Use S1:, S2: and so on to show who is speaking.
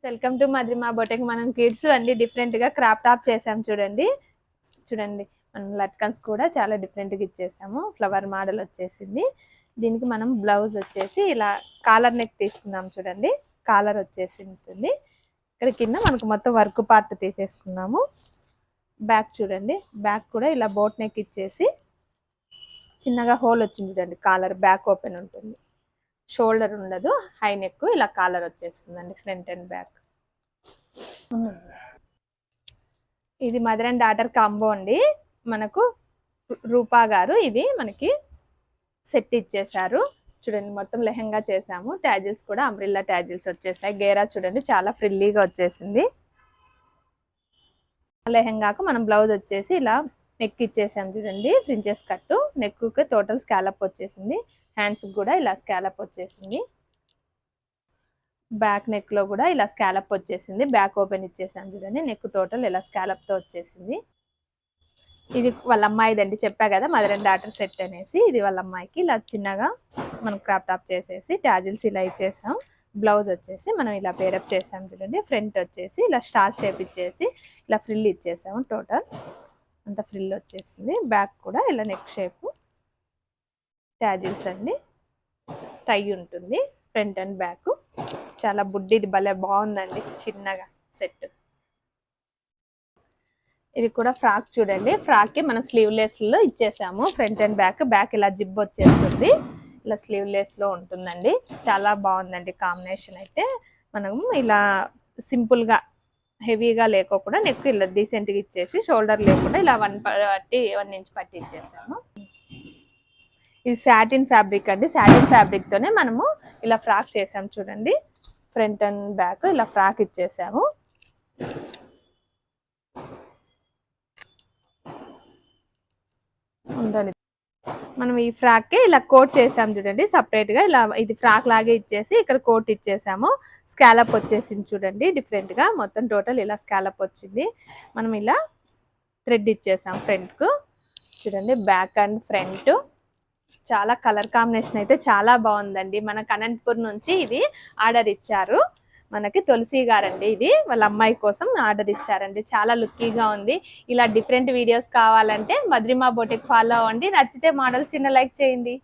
S1: Welcome to Madhurima boutique. మనం kids అన్ని different గా క్రాప్ టాప్ చేసాం చూడండి. మనం లట్కన్స్ కూడా చాలా డిఫరెంట్ గా ఇచ్చేసాము. ఫ్లవర్ మోడల్ వచ్చేసింది. దీనికి మనం బ్లౌజ్ వచ్చేసి ఇలా కాలర్ నెక్ తీసుకున్నాం చూడండి. కాలర్ వచ్చేసి ఉంటుంది. ఇక్కడ కింద మనకు మొత్తం వర్క్ పార్ట్ తీసేసుకున్నాము. బ్యాక్ చూడండి, బ్యాక్ కూడా ఇలా బోట్ నెక్ ఇచ్చేసి చిన్నగా హోల్ వచ్చింది చూడండి. కాలర్ బ్యాక్ ఓపెన్ ఉంటుంది, షోల్డర్ ఉండదు, హై నెక్ ఇలా కాలర్ వచ్చేస్తుందండి ఫ్రంట్ అండ్ బ్యాక్. ఇది మదర్ అండ్ డాటర్ కాంబో అండి. మనకు రూపా గారు ఇది మనకి సెట్ ఇచ్చేసారు చూడండి. మొత్తం లెహంగా చేసాము. ట్యాజిల్స్ కూడా అంబ్రిల్లా ట్యాజిల్స్ వచ్చేసాయి. గేరా చూడండి చాలా ఫ్రిల్లీగా వచ్చేసింది. లెహంగాకు మనం బ్లౌజ్ వచ్చేసి ఇలా నెక్ ఇచ్చేసాం చూడండి. ఫ్రించెస్ కట్టు, నెక్కి టోటల్ స్కాలప్ వచ్చేసింది. హ్యాండ్స్ కూడా ఇలా స్కాలప్ వచ్చేసింది. బ్యాక్ నెక్ లో కూడా ఇలా స్కాలప్ వచ్చేసింది. బ్యాక్ ఓపెన్ ఇచ్చేసాం చూడండి. నెక్ టోటల్ ఇలా స్కాలప్ తో వచ్చేసింది. ఇది వాళ్ళ అమ్మాయిదండి, చెప్పా కదా మదర్ అండ్ డాటర్ సెట్ అనేసి. ఇది వాళ్ళ అమ్మాయికి ఇలా చిన్నగా మనం క్రాప్ టాప్ చేసేసి ట్యాజిల్స్ ఇలా ఇచ్చేసాం. బ్లౌజ్ వచ్చేసి మనం ఇలా పేరప్ చేసాం చూడండి. ఫ్రంట్ వచ్చేసి ఇలా స్టార్ షేప్ ఇచ్చేసి ఇలా ఫ్రిల్ ఇచ్చేసాము. టోటల్ అంత ఫ్రిల్ వచ్చేసింది. బ్యాక్ కూడా ఇలా నెక్ షేప్ ట్యాజిల్స్ అండి. టై ఉంటుంది ఫ్రంట్ అండ్ బ్యాక్. చాలా బుడ్డిది భలే బాగుందండి, చిన్నగా సెట్. ఇది కూడా ఫ్రాక్ చూడండి. ఫ్రాక్ కి మనం స్లీవ్లెస్ లో ఇచ్చేసాము. Front and back. బ్యాక్ ఇలా జిబ్ వచ్చేస్తుంది, ఇలా స్లీవ్లెస్ లో ఉంటుందండి. చాలా బాగుందండి కాంబినేషన్ అయితే. మనం ఇలా సింపుల్ గా హెవీగా లేకోకుండా నెక్ ఇలా డీసెంట్ గా ఇచ్చేసి షోల్డర్ లేకుండా ఇలా 1 ఇంచ్ పట్టి ఇచ్చేసాము. ఇది సాటిన్ ఫ్యాబ్రిక్ అండి. సాటిన్ ఫ్యాబ్రిక్ తోనే మనము ఇలా ఫ్రాక్ చేసాము చూడండి. ఫ్రంట్ అండ్ బ్యాక్ ఇలా ఫ్రాక్ ఇచ్చేసాము. మనం ఈ ఫ్రాక్ కి ఇలా కోట్ చేసాం చూడండి. సపరేట్ గా ఇలా ఇది ఫ్రాక్ లాగే ఇచ్చేసి ఇక్కడ కోట్ ఇచ్చేసాము. స్కాలప్ వచ్చేసింది చూడండి. డిఫరెంట్ గా మొత్తం టోటల్ ఇలా స్కాలప్ వచ్చింది. మనం ఇలా థ్రెడ్ ఇచ్చేసాం ఫ్రంట్ కు చూడండి. బ్యాక్ అండ్ ఫ్రంట్ చాలా కలర్ కాంబినేషన్ అయితే చాలా బాగుందండి. మన అనంతపూర్ నుంచి ఇది ఆర్డర్ ఇచ్చారు మనకి తులసి గారండి. ఇది వాళ్ళ అమ్మాయి కోసం ఆర్డర్ ఇచ్చారండి. చాలా లుక్కీగా ఉంది. ఇలా డిఫరెంట్ వీడియోస్ కావాలంటే మధురిమ బొటిక్ ఫాలో అవ్వండి. నచ్చితే మోడల్ చిన్న లైక్ చేయండి.